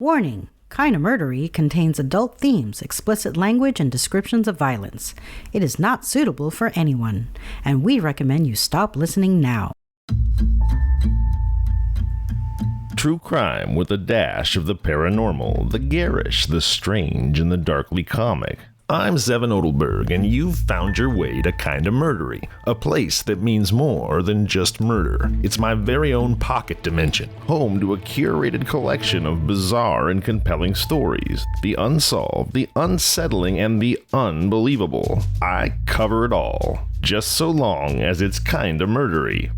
Warning! Kinda Murdery contains adult themes, explicit language, and descriptions of violence. It is not suitable for anyone, and we recommend you stop listening now. True crime with a dash of the paranormal, the garish, the strange, and the darkly comic. I'm Zevin Odelberg, and you've found your way to Kinda Murdery, a place that means more than just murder. It's my very own pocket dimension, home to a curated collection of bizarre and compelling stories, the unsolved, the unsettling, and the unbelievable. I cover it all, just so long as it's kinda murdery.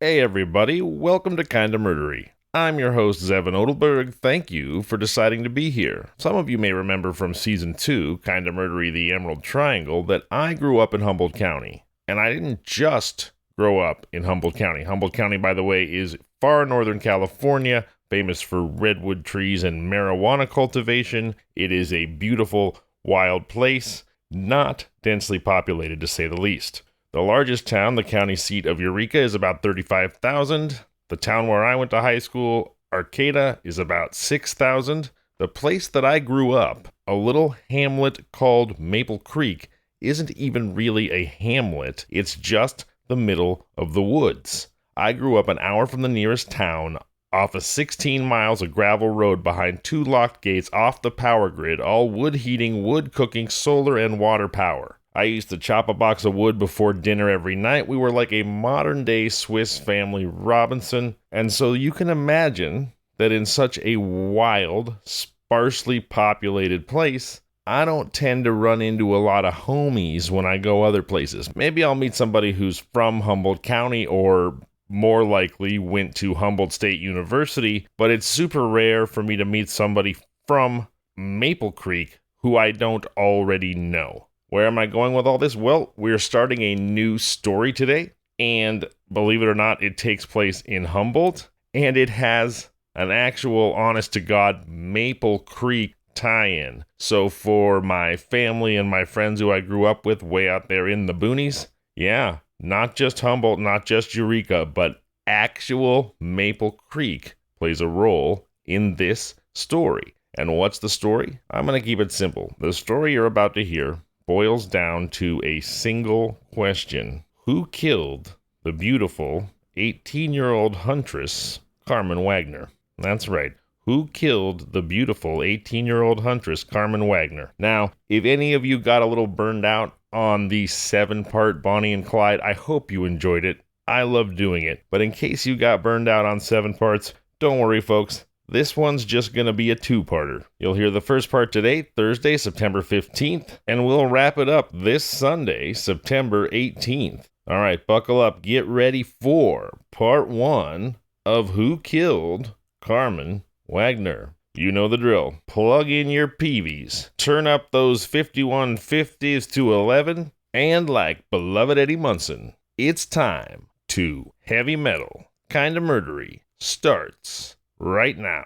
Hey everybody, welcome to Kinda Murdery. I'm your host, Zevin Odelberg. Thank you for deciding to be here. Some of you may remember from Season 2, Kinda Murdery, the Emerald Triangle, that I grew up in Humboldt County. And I didn't just grow up in Humboldt County. Humboldt County, by the way, is far northern California, famous for redwood trees and marijuana cultivation. It is a beautiful, wild place, not densely populated to say the least. The largest town, the county seat of Eureka, is about 35,000. The town where I went to high school, Arcata, is about 6,000. The place that I grew up, a little hamlet called Maple Creek, isn't even really a hamlet. It's just the middle of the woods. I grew up an hour from the nearest town, off a 16 miles of gravel road behind 2 locked gates off the power grid, all wood heating, wood cooking, solar, and water power. I used to chop a box of wood before dinner every night. We were like a modern-day Swiss Family Robinson. And so you can imagine that in such a wild, sparsely populated place, I don't tend to run into a lot of homies when I go other places. Maybe I'll meet somebody who's from Humboldt County or more likely went to Humboldt State University, but it's super rare for me to meet somebody from Maple Creek who I don't already know. Where am I going with all this? Well, we're starting a new story today, and believe it or not, it takes place in Humboldt, and it has an actual, honest-to-God, Maple Creek tie-in. So for my family and my friends who I grew up with way out there in the boonies, yeah, not just Humboldt, not just Eureka, but actual Maple Creek plays a role in this story. And what's the story? I'm going to keep it simple. The story you're about to hear boils down to a single question. Who killed the beautiful 18-year-old huntress, Carmen Wagner? That's right. Who killed the beautiful 18-year-old huntress, Carmen Wagner? Now, if any of you got a little burned out on the 7-part Bonnie and Clyde, I hope you enjoyed it. I love doing it. But in case you got burned out on 7 parts, don't worry, folks. This one's just going to be a 2-parter. You'll hear the first part today, Thursday, September 15th, and we'll wrap it up this Sunday, September 18th. All right, buckle up. Get ready for part 1 of Who Killed Carmen Wagner. You know the drill. Plug in your PVs, turn up those 5150s to 11, and like beloved Eddie Munson, it's time to heavy metal. Kinda Murdery starts right now.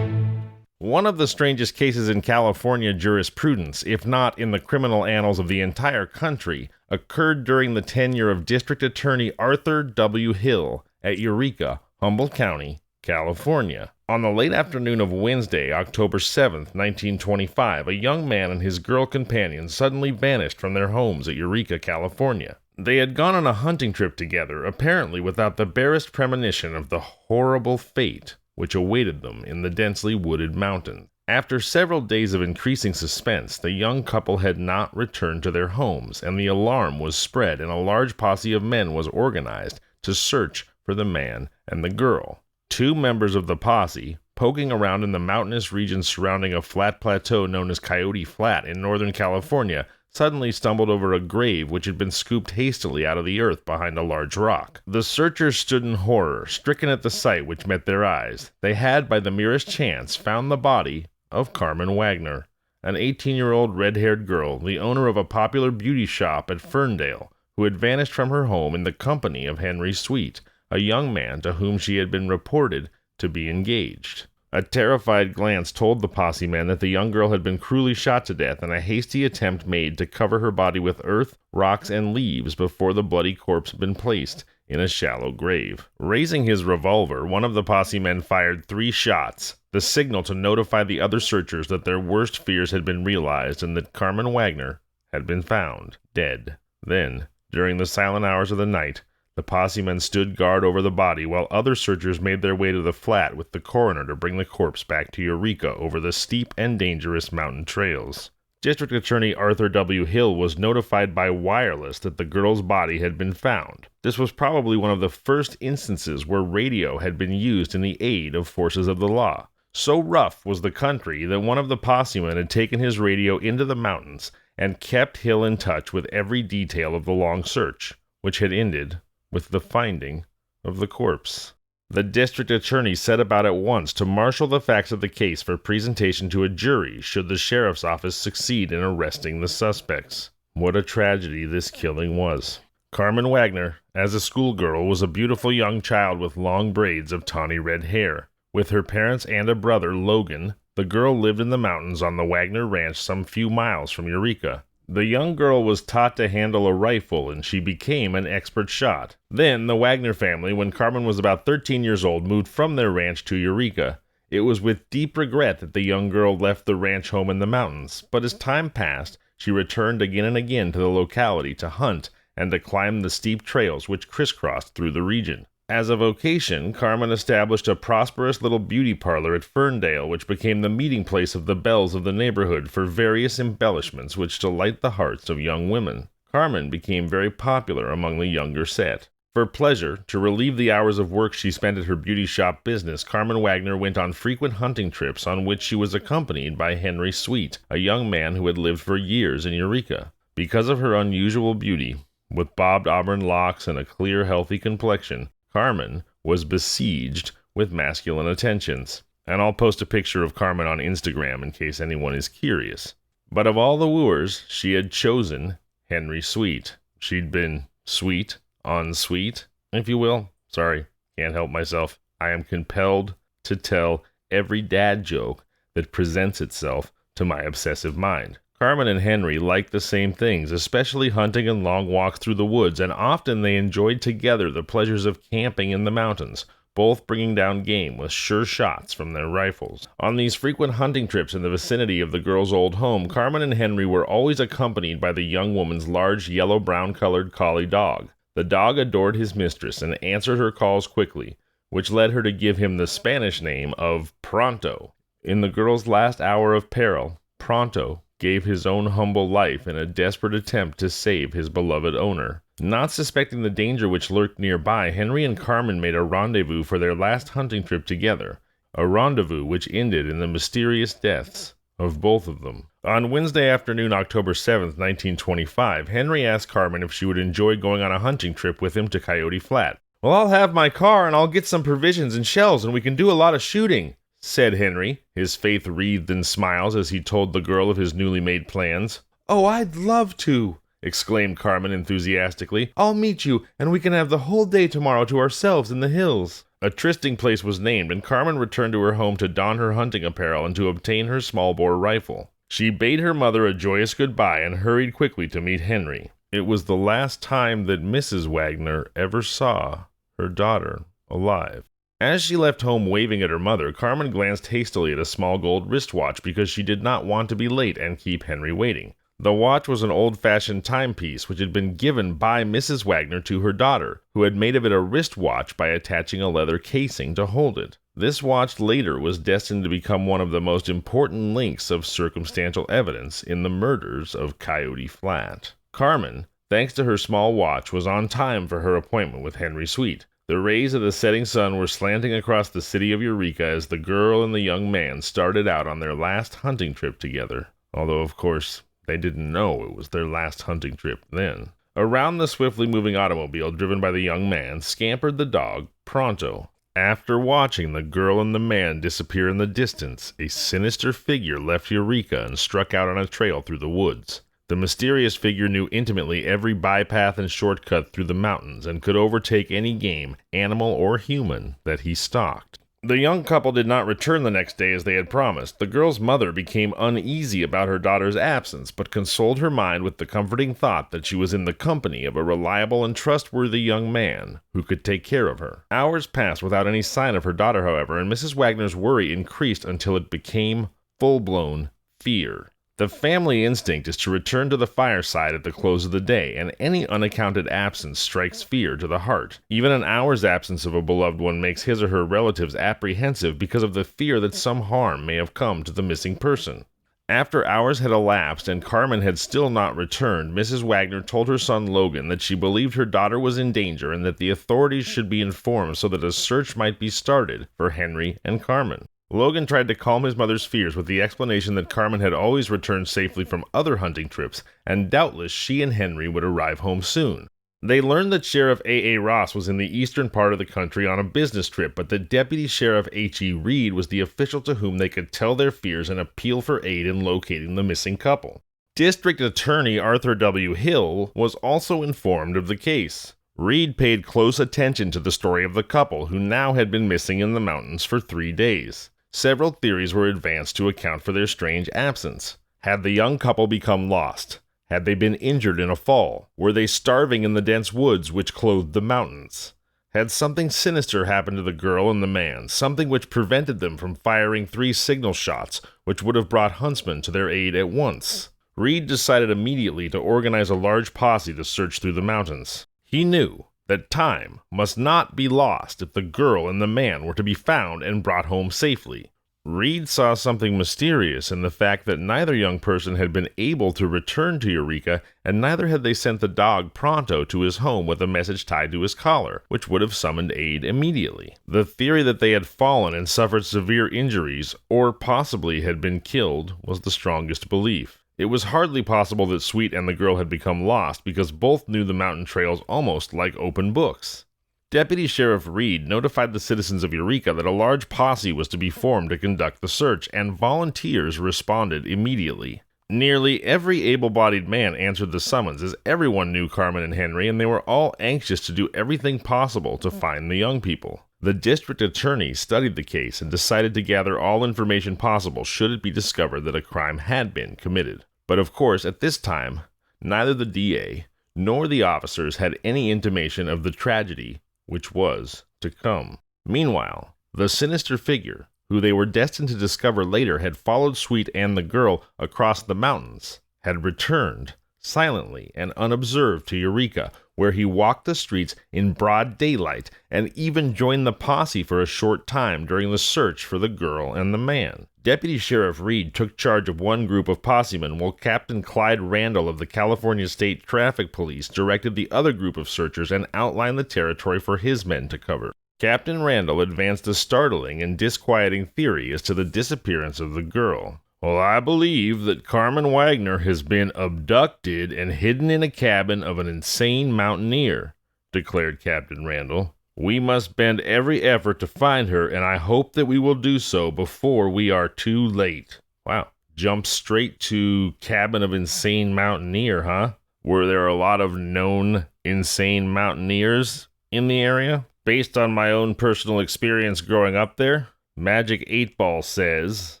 One of the strangest cases in California jurisprudence, if not in the criminal annals of the entire country, occurred during the tenure of District Attorney Arthur W. Hill at Eureka, Humboldt County, California. On the late afternoon of Wednesday, October 7th, 1925, a young man and his girl companion suddenly vanished from their homes at Eureka, California. They had gone on a hunting trip together, apparently without the barest premonition of the horrible fate which awaited them in the densely wooded mountains. After several days of increasing suspense, the young couple had not returned to their homes, and the alarm was spread and a large posse of men was organized to search for the man and the girl. 2 members of the posse, poking around in the mountainous region surrounding a flat plateau known as Coyote Flat in Northern California, suddenly stumbled over a grave which had been scooped hastily out of the earth behind a large rock. The searchers stood in horror, stricken at the sight which met their eyes. They had, by the merest chance, found the body of Carmen Wagner, an 18-year-old red-haired girl, the owner of a popular beauty shop at Ferndale, who had vanished from her home in the company of Henry Sweet, a young man to whom she had been reported to be engaged. A terrified glance told the posse men that the young girl had been cruelly shot to death and a hasty attempt made to cover her body with earth, rocks, and leaves before the bloody corpse had been placed in a shallow grave. Raising his revolver, one of the posse men fired 3 shots, the signal to notify the other searchers that their worst fears had been realized and that Carmen Wagner had been found dead. Then, during the silent hours of the night, the posse men stood guard over the body while other searchers made their way to the flat with the coroner to bring the corpse back to Eureka over the steep and dangerous mountain trails. District Attorney Arthur W. Hill was notified by wireless that the girl's body had been found. This was probably one of the first instances where radio had been used in the aid of forces of the law. So rough was the country that one of the posse men had taken his radio into the mountains and kept Hill in touch with every detail of the long search, which had ended with the finding of the corpse. The district attorney set about at once to marshal the facts of the case for presentation to a jury should the sheriff's office succeed in arresting the suspects. What a tragedy this killing was. Carmen Wagner, as a schoolgirl, was a beautiful young child with long braids of tawny red hair. With her parents and a brother, Logan, the girl lived in the mountains on the Wagner Ranch some few miles from Eureka. The young girl was taught to handle a rifle, and she became an expert shot. Then, the Wagner family, when Carmen was about 13 years old, moved from their ranch to Eureka. It was with deep regret that the young girl left the ranch home in the mountains, but as time passed, she returned again and again to the locality to hunt and to climb the steep trails which crisscrossed through the region. As a vocation, Carmen established a prosperous little beauty parlor at Ferndale, which became the meeting place of the belles of the neighborhood for various embellishments which delight the hearts of young women. Carmen became very popular among the younger set. For pleasure, to relieve the hours of work she spent at her beauty shop business, Carmen Wagner went on frequent hunting trips on which she was accompanied by Henry Sweet, a young man who had lived for years in Eureka. Because of her unusual beauty, with bobbed auburn locks and a clear, healthy complexion, Carmen was besieged with masculine attentions, and I'll post a picture of Carmen on Instagram in case anyone is curious. But of all the wooers, she had chosen Henry Sweet. She'd been sweet on sweet, if you will. Sorry, can't help myself. I am compelled to tell every dad joke that presents itself to my obsessive mind. Carmen and Henry liked the same things, especially hunting and long walks through the woods, and often they enjoyed together the pleasures of camping in the mountains, both bringing down game with sure shots from their rifles. On these frequent hunting trips in the vicinity of the girl's old home, Carmen and Henry were always accompanied by the young woman's large yellow-brown colored collie dog. The dog adored his mistress and answered her calls quickly, which led her to give him the Spanish name of Pronto. In the girl's last hour of peril, Pronto gave his own humble life in a desperate attempt to save his beloved owner. Not suspecting the danger which lurked nearby, Henry and Carmen made a rendezvous for their last hunting trip together, a rendezvous which ended in the mysterious deaths of both of them. On Wednesday afternoon, October 7th, 1925, Henry asked Carmen if she would enjoy going on a hunting trip with him to Coyote Flat. "Well, I'll have my car and I'll get some provisions and shells and we can do a lot of shooting," said Henry, his face wreathed in smiles as he told the girl of his newly made plans. "Oh, I'd love to," exclaimed Carmen enthusiastically. "I'll meet you, and we can have the whole day tomorrow to ourselves in the hills." A trysting place was named, and Carmen returned to her home to don her hunting apparel and to obtain her small-bore rifle. She bade her mother a joyous goodbye and hurried quickly to meet Henry. It was the last time that Mrs. Wagner ever saw her daughter alive. As she left home waving at her mother, Carmen glanced hastily at a small gold wristwatch because she did not want to be late and keep Henry waiting. The watch was an old-fashioned timepiece which had been given by Mrs. Wagner to her daughter, who had made of it a wristwatch by attaching a leather casing to hold it. This watch later was destined to become one of the most important links of circumstantial evidence in the murders of Coyote Flat. Carmen, thanks to her small watch, was on time for her appointment with Henry Sweet. The rays of the setting sun were slanting across the city of Eureka as the girl and the young man started out on their last hunting trip together, although, of course, they didn't know it was their last hunting trip then. Around the swiftly moving automobile driven by the young man scampered the dog, Pronto. After watching the girl and the man disappear in the distance, a sinister figure left Eureka and struck out on a trail through the woods. The mysterious figure knew intimately every bypath and shortcut through the mountains and could overtake any game, animal or human, that he stalked. The young couple did not return the next day as they had promised. The girl's mother became uneasy about her daughter's absence, but consoled her mind with the comforting thought that she was in the company of a reliable and trustworthy young man who could take care of her. Hours passed without any sign of her daughter, however, and Mrs. Wagner's worry increased until it became full-blown fear. The family instinct is to return to the fireside at the close of the day, and any unaccounted absence strikes fear to the heart. Even an hour's absence of a beloved one makes his or her relatives apprehensive because of the fear that some harm may have come to the missing person. After hours had elapsed and Carmen had still not returned, Mrs. Wagner told her son Logan that she believed her daughter was in danger and that the authorities should be informed so that a search might be started for Henry and Carmen. Logan tried to calm his mother's fears with the explanation that Carmen had always returned safely from other hunting trips, and doubtless she and Henry would arrive home soon. They learned that Sheriff A.A. Ross was in the eastern part of the country on a business trip, but that Deputy Sheriff H.E. Reed was the official to whom they could tell their fears and appeal for aid in locating the missing couple. District Attorney Arthur W. Hill was also informed of the case. Reed paid close attention to the story of the couple, who now had been missing in the mountains for 3 days. Several theories were advanced to account for their strange absence. Had the young couple become lost? Had they been injured in a fall? Were they starving in the dense woods which clothed the mountains? Had something sinister happened to the girl and the man, something which prevented them from firing 3 signal shots, which would have brought huntsmen to their aid at once? Reed decided immediately to organize a large posse to search through the mountains. He knew that time must not be lost if the girl and the man were to be found and brought home safely. Reed saw something mysterious in the fact that neither young person had been able to return to Eureka, and neither had they sent the dog Pronto to his home with a message tied to his collar, which would have summoned aid immediately. The theory that they had fallen and suffered severe injuries, or possibly had been killed, was the strongest belief. It was hardly possible that Sweet and the girl had become lost, because both knew the mountain trails almost like open books. Deputy Sheriff Reed notified the citizens of Eureka that a large posse was to be formed to conduct the search, and volunteers responded immediately. Nearly every able-bodied man answered the summons, as everyone knew Carmen and Henry, and they were all anxious to do everything possible to find the young people. The district attorney studied the case and decided to gather all information possible should it be discovered that a crime had been committed. But of course, at this time, neither the DA nor the officers had any intimation of the tragedy which was to come. Meanwhile, the sinister figure, who they were destined to discover later had followed Sweet and the girl across the mountains, had returned silently and unobserved to Eureka, where he walked the streets in broad daylight and even joined the posse for a short time during the search for the girl and the man. Deputy Sheriff Reed took charge of one group of possemen, while Captain Clyde Randall of the California State Traffic Police directed the other group of searchers and outlined the territory for his men to cover. Captain Randall advanced a startling and disquieting theory as to the disappearance of the girl. "Well, I believe that Carmen Wagner has been abducted and hidden in a cabin of an insane mountaineer," declared Captain Randall. "We must bend every effort to find her, and I hope that we will do so before we are too late." Wow. Jump straight to cabin of insane mountaineer, huh? Were there a lot of known insane mountaineers in the area? Based on my own personal experience growing up there, Magic 8-Ball says,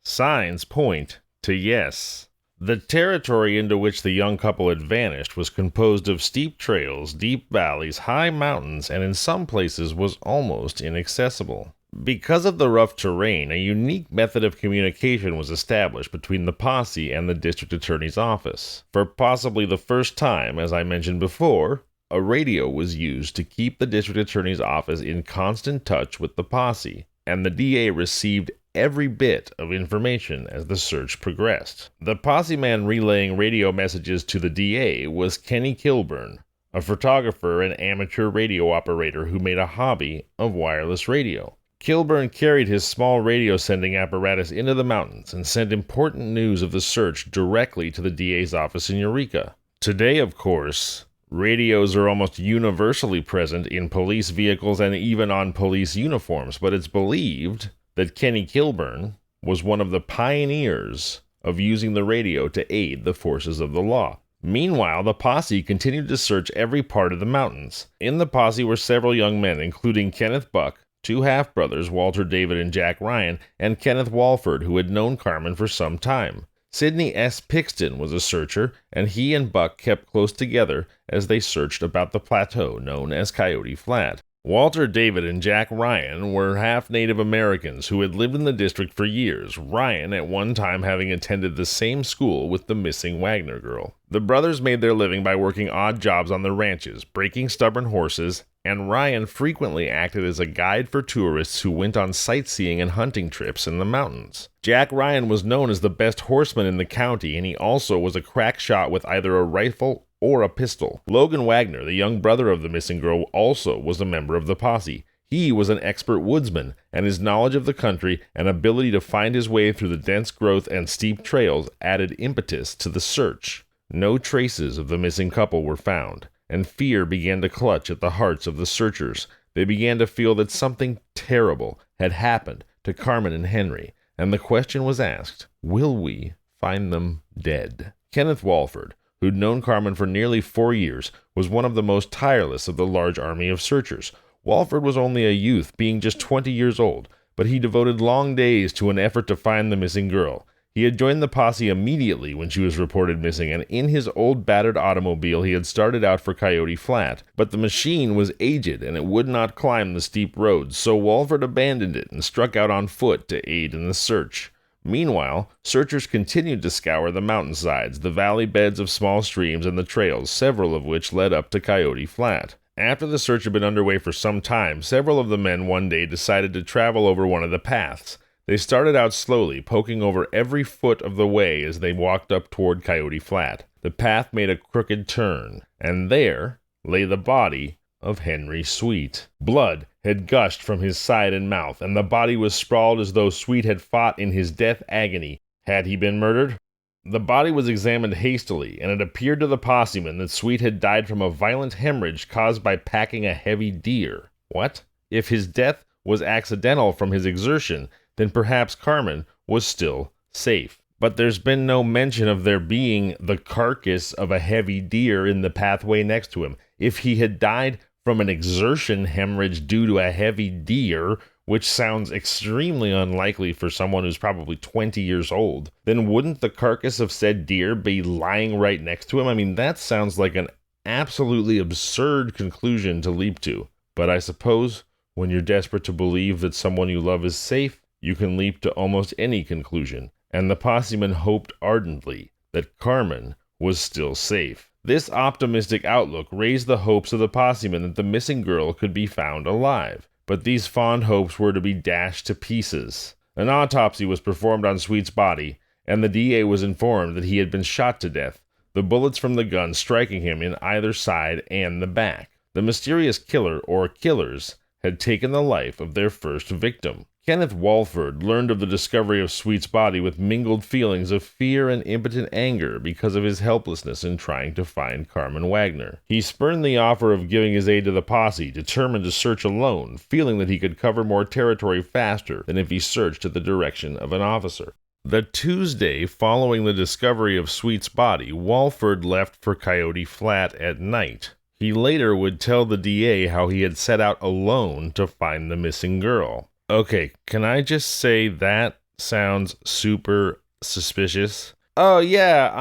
signs point to yes. The territory into which the young couple had vanished was composed of steep trails, deep valleys, high mountains, and in some places was almost inaccessible. Because of the rough terrain, a unique method of communication was established between the posse and the district attorney's office. For possibly the first time, as I mentioned before, a radio was used to keep the district attorney's office in constant touch with the posse, and the DA received every bit of information as the search progressed. The posse man relaying radio messages to the DA was Kenny Kilburn, a photographer and amateur radio operator who made a hobby of wireless radio. Kilburn carried his small radio sending apparatus into the mountains and sent important news of the search directly to the DA's office in Eureka. Today, of course, radios are almost universally present in police vehicles and even on police uniforms, but it's believed that Kenny Kilburn was one of the pioneers of using the radio to aid the forces of the law. Meanwhile, the posse continued to search every part of the mountains. In the posse were several young men, including Kenneth Buck, two half-brothers, Walter David and Jack Ryan, and Kenneth Walford, who had known Carmen for some time. Sidney S. Pixton was a searcher, and he and Buck kept close together as they searched about the plateau known as Coyote Flat. Walter David and Jack Ryan were half Native Americans who had lived in the district for years, Ryan at one time having attended the same school with the missing Wagner girl. The brothers made their living by working odd jobs on the ranches, breaking stubborn horses, and Ryan frequently acted as a guide for tourists who went on sightseeing and hunting trips in the mountains. Jack Ryan was known as the best horseman in the county, and he also was a crack shot with either a rifle or a pistol. Logan Wagner, the young brother of the missing girl, also was a member of the posse. He was an expert woodsman, and his knowledge of the country and ability to find his way through the dense growth and steep trails added impetus to the search. No traces of the missing couple were found, and fear began to clutch at the hearts of the searchers. They began to feel that something terrible had happened to Carmen and Henry, and the question was asked, will we find them dead? Kenneth Walford, who'd known Carmen for nearly 4 years, was one of the most tireless of the large army of searchers. Walford was only a youth, being just 20 years old, but he devoted long days to an effort to find the missing girl. He had joined the posse immediately when she was reported missing, and in his old battered automobile he had started out for Coyote Flat. But the machine was aged, and it would not climb the steep roads, so Walford abandoned it and struck out on foot to aid in the search. Meanwhile, searchers continued to scour the mountainsides, the valley beds of small streams, and the trails, several of which led up to Coyote Flat. After the search had been underway for some time, several of the men one day decided to travel over one of the paths. They started out slowly, poking over every foot of the way as they walked up toward Coyote Flat. The path made a crooked turn, and there lay the body of Henry Sweet. Blood had gushed from his side and mouth, and the body was sprawled as though Sweet had fought in his death agony. Had he been murdered? The body was examined hastily, and it appeared to the possemen that Sweet had died from a violent hemorrhage caused by packing a heavy deer. What? If his death was accidental from his exertion, then perhaps Carmen was still safe. But there's been no mention of there being the carcass of a heavy deer in the pathway next to him. If he had died from an exertion hemorrhage due to a heavy deer, which sounds extremely unlikely for someone who's probably 20 years old, then wouldn't the carcass of said deer be lying right next to him? I mean, that sounds like an absolutely absurd conclusion to leap to. But I suppose when you're desperate to believe that someone you love is safe, you can leap to almost any conclusion. And the possemen hoped ardently that Carmen was still safe. This optimistic outlook raised the hopes of the possemen that the missing girl could be found alive. But these fond hopes were to be dashed to pieces. An autopsy was performed on Sweet's body, and the DA was informed that he had been shot to death, the bullets from the gun striking him in either side and the back. The mysterious killer, or killers, had taken the life of their first victim. Kenneth Walford learned of the discovery of Sweet's body with mingled feelings of fear and impotent anger because of his helplessness in trying to find Carmen Wagner. He spurned the offer of giving his aid to the posse, determined to search alone, feeling that he could cover more territory faster than if he searched at the direction of an officer. The Tuesday following the discovery of Sweet's body, Walford left for Coyote Flat at night. He later would tell the DA how he had set out alone to find the missing girl. Okay, can I just say that sounds super suspicious? Oh yeah,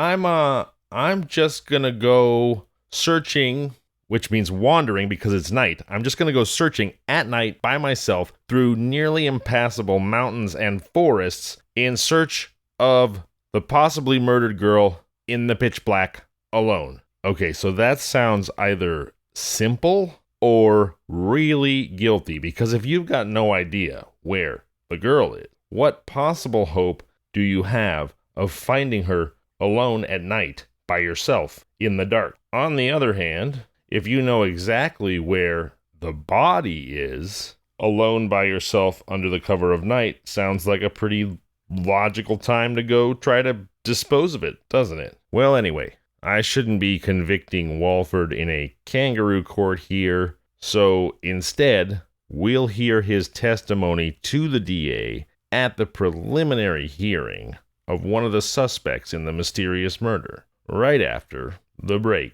I'm just gonna go searching, which means wandering because it's night. I'm just gonna go searching at night by myself through nearly impassable mountains and forests in search of the possibly murdered girl in the pitch black alone. Okay, so that sounds either simple or really guilty, because if you've got no idea where the girl is, what possible hope do you have of finding her alone at night by yourself in the dark? On the other hand, if you know exactly where the body is, alone by yourself under the cover of night sounds like a pretty logical time to go try to dispose of it, doesn't it? Well, anyway, I shouldn't be convicting Walford in a kangaroo court here, so instead, we'll hear his testimony to the DA at the preliminary hearing of one of the suspects in the mysterious murder, right after the break.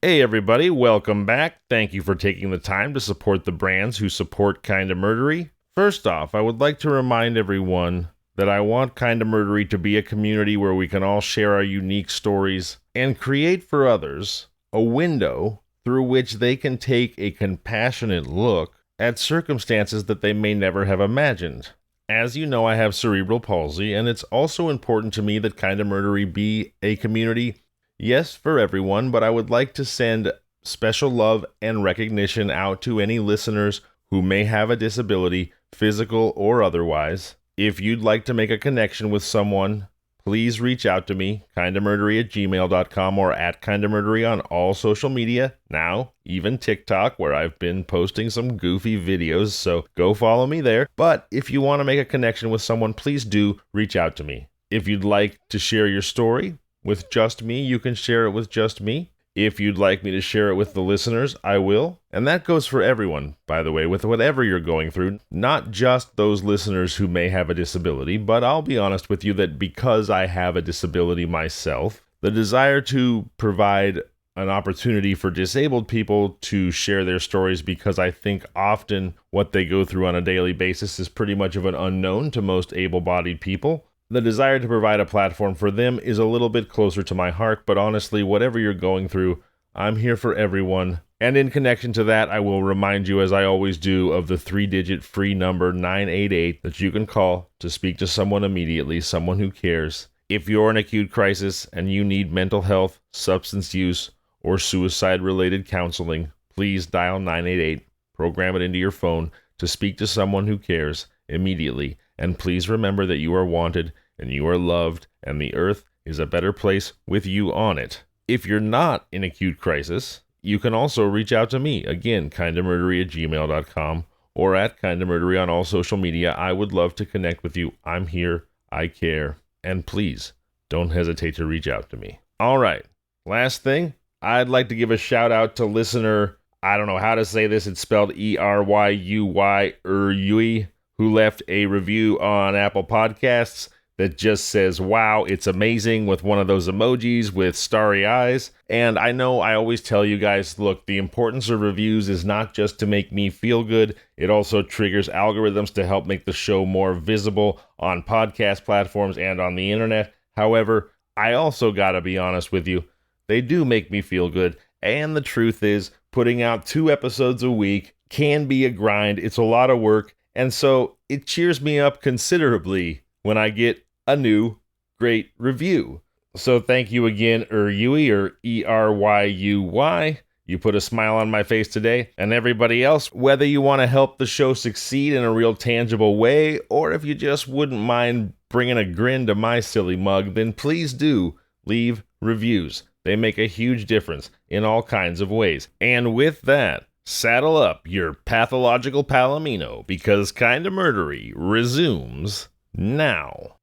Hey everybody, welcome back. Thank you for taking the time to support the brands who support Kinda Murdery. First off, I would like to remind everyone that I want Kinda Murdery to be a community where we can all share our unique stories and create for others a window through which they can take a compassionate look at circumstances that they may never have imagined. As you know, I have cerebral palsy, and it's also important to me that Kinda Murdery be a community, yes, for everyone, but I would like to send special love and recognition out to any listeners who may have a disability, physical or otherwise. If you'd like to make a connection with someone, please reach out to me, kindamurdery@gmail.com or @kindamurdery on all social media. Now, even TikTok, where I've been posting some goofy videos, so go follow me there. But if you want to make a connection with someone, please do reach out to me. If you'd like to share your story with just me, you can share it with just me. If you'd like me to share it with the listeners, I will. And that goes for everyone, by the way, with whatever you're going through. Not just those listeners who may have a disability, but I'll be honest with you that because I have a disability myself, the desire to provide an opportunity for disabled people to share their stories, because I think often what they go through on a daily basis is pretty much of an unknown to most able-bodied people. The desire to provide a platform for them is a little bit closer to my heart, but honestly, whatever you're going through, I'm here for everyone. And in connection to that, I will remind you, as I always do, of the 3-digit free number 988 that you can call to speak to someone immediately, someone who cares. If you're in acute crisis and you need mental health, substance use, or suicide-related counseling, please dial 988, program it into your phone to speak to someone who cares immediately. And please remember that you are wanted and you are loved, and the earth is a better place with you on it. If you're not in acute crisis, you can also reach out to me, again, kindamurdery@gmail.com or @kindamurdery on all social media. I would love to connect with you. I'm here, I care, and please don't hesitate to reach out to me. All right, last thing, I'd like to give a shout out to listener, I don't know how to say this, it's spelled E-R-Y-U-Y, who left a review on Apple Podcasts that just says, wow, it's amazing, with one of those emojis with starry eyes. And I know I always tell you guys, look, the importance of reviews is not just to make me feel good. It also triggers algorithms to help make the show more visible on podcast platforms and on the internet. However, I also gotta be honest with you, they do make me feel good. And the truth is, putting out 2 episodes a week can be a grind. It's a lot of work. And so it cheers me up considerably when I get a new great review. So thank you again, Eryui, or E-R-Y-U-Y. You put a smile on my face today. And everybody else, whether you want to help the show succeed in a real tangible way, or if you just wouldn't mind bringing a grin to my silly mug, then please do leave reviews. They make a huge difference in all kinds of ways. And with that, saddle up your pathological palomino, because Kinda Murdery resumes now.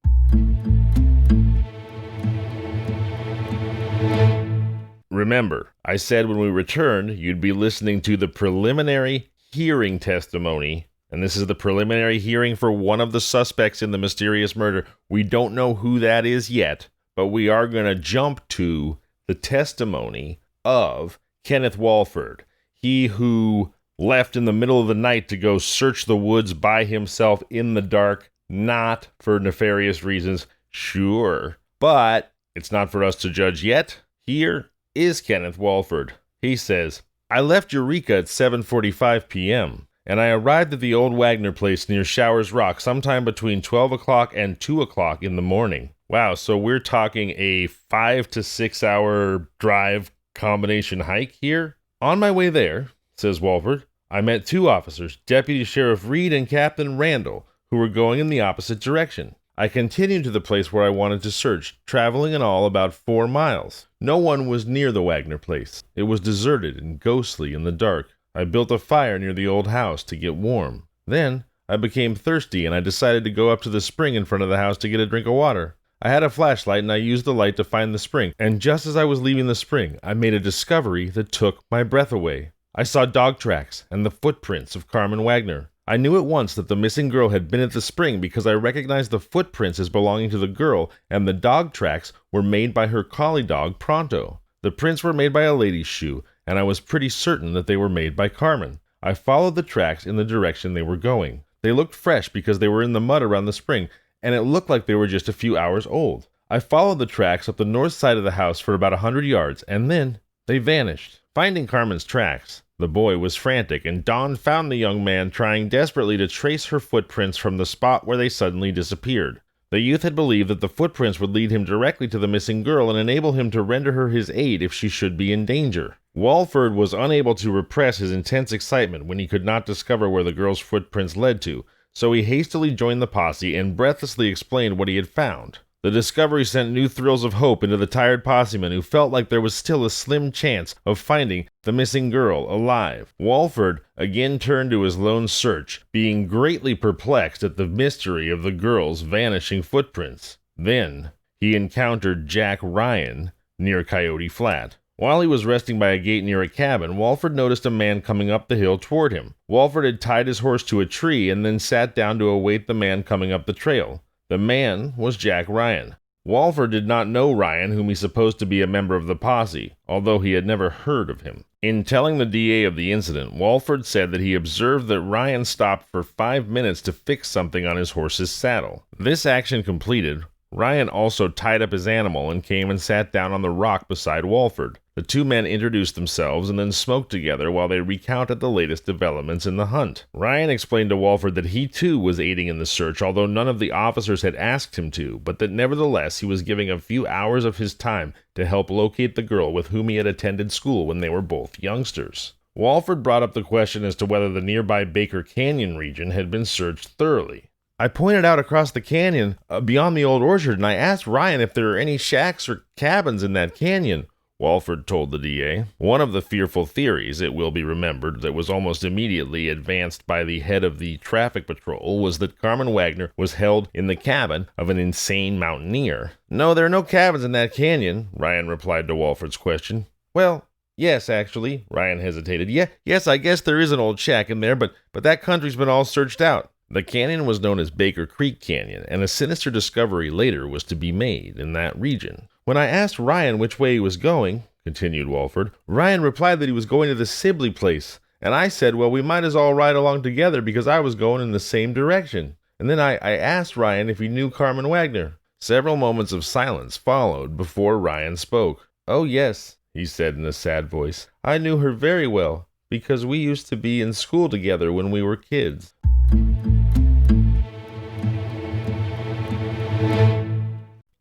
Remember, I said when we returned, you'd be listening to the preliminary hearing testimony, and this is the preliminary hearing for one of the suspects in the mysterious murder. We don't know who that is yet, but we are going to jump to the testimony of Kenneth Walford. He who left in the middle of the night to go search the woods by himself in the dark, not for nefarious reasons, sure, but it's not for us to judge yet. Here is Kenneth Walford. He says, I left Eureka at 7:45 p.m., and I arrived at the old Wagner place near Showers Rock sometime between 12 o'clock and 2 o'clock in the morning. Wow, so we're talking a 5 to 6 hour drive combination hike here? On my way there, says Walford, I met 2 officers, Deputy Sheriff Reed and Captain Randall, who were going in the opposite direction. I continued to the place where I wanted to search, traveling in all about 4 miles. No one was near the Wagner place. It was deserted and ghostly in the dark. I built a fire near the old house to get warm. Then I became thirsty, and I decided to go up to the spring in front of the house to get a drink of water. I had a flashlight, and I used the light to find the spring, and just as I was leaving the spring, I made a discovery that took my breath away. I saw dog tracks and the footprints of Carmen Wagner. I knew at once that the missing girl had been at the spring because I recognized the footprints as belonging to the girl, and the dog tracks were made by her collie dog, Pronto. The prints were made by a lady's shoe, and I was pretty certain that they were made by Carmen. I followed the tracks in the direction they were going. They looked fresh because they were in the mud around the spring, and it looked like they were just a few hours old. I followed the tracks up the north side of the house for about 100 yards, and then they vanished. Finding Carmen's tracks, the boy was frantic, and Dawn found the young man trying desperately to trace her footprints from the spot where they suddenly disappeared. The youth had believed that the footprints would lead him directly to the missing girl and enable him to render her his aid if she should be in danger. Walford was unable to repress his intense excitement when he could not discover where the girl's footprints led to, so he hastily joined the posse and breathlessly explained what he had found. The discovery sent new thrills of hope into the tired possemen who felt like there was still a slim chance of finding the missing girl alive. Walford again turned to his lone search, being greatly perplexed at the mystery of the girl's vanishing footprints. Then he encountered Jack Ryan near Coyote Flat. While he was resting by a gate near a cabin, Walford noticed a man coming up the hill toward him. Walford had tied his horse to a tree and then sat down to await the man coming up the trail. The man was Jack Ryan. Walford did not know Ryan, whom he supposed to be a member of the posse, although he had never heard of him. In telling the DA of the incident, Walford said that he observed that Ryan stopped for 5 minutes to fix something on his horse's saddle. This action completed, Ryan also tied up his animal and came and sat down on the rock beside Walford. The two men introduced themselves and then smoked together while they recounted the latest developments in the hunt. Ryan explained to Walford that he too was aiding in the search, although none of the officers had asked him to, but that nevertheless he was giving a few hours of his time to help locate the girl with whom he had attended school when they were both youngsters. Walford brought up the question as to whether the nearby Baker Canyon region had been searched thoroughly. I pointed out across the canyon beyond the old orchard, and I asked Ryan if there are any shacks or cabins in that canyon, Walford told the DA. One of the fearful theories, it will be remembered, that was almost immediately advanced by the head of the traffic patrol was that Carmen Wagner was held in the cabin of an insane mountaineer. No, there are no cabins in that canyon, Ryan replied to Walford's question. Well, yes, actually, Ryan hesitated. Yes, I guess there is an old shack in there, but that country's been all searched out. The canyon was known as Baker Creek Canyon, and a sinister discovery later was to be made in that region. When I asked Ryan which way he was going, continued Walford, Ryan replied that he was going to the Sibley place, and I said, well, we might as well ride along together because I was going in the same direction. And then I asked Ryan if he knew Carmen Wagner. Several moments of silence followed before Ryan spoke. Oh, yes, he said in a sad voice. I knew her very well, because we used to be in school together when we were kids.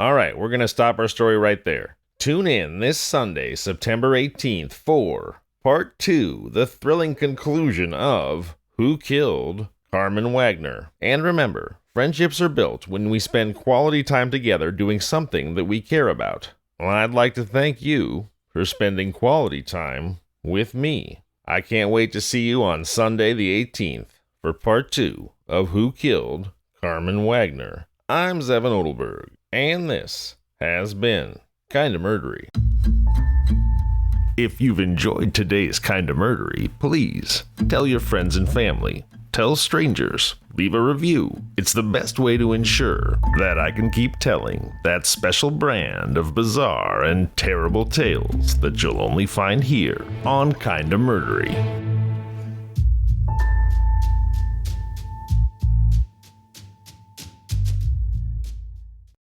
All right, we're going to stop our story right there. Tune in this Sunday, September 18th for Part 2, the thrilling conclusion of Who Killed Carmen Wagner. And remember, friendships are built when we spend quality time together doing something that we care about. Well, I'd like to thank you for spending quality time with me. I can't wait to see you on Sunday the 18th for Part 2 of Who Killed Carmen Wagner. I'm Zevin Odelberg, and this has been Kinda Murdery. If you've enjoyed today's Kinda Murdery, please tell your friends and family. Tell strangers. Leave a review. It's the best way to ensure that I can keep telling that special brand of bizarre and terrible tales that you'll only find here on Kinda Murdery.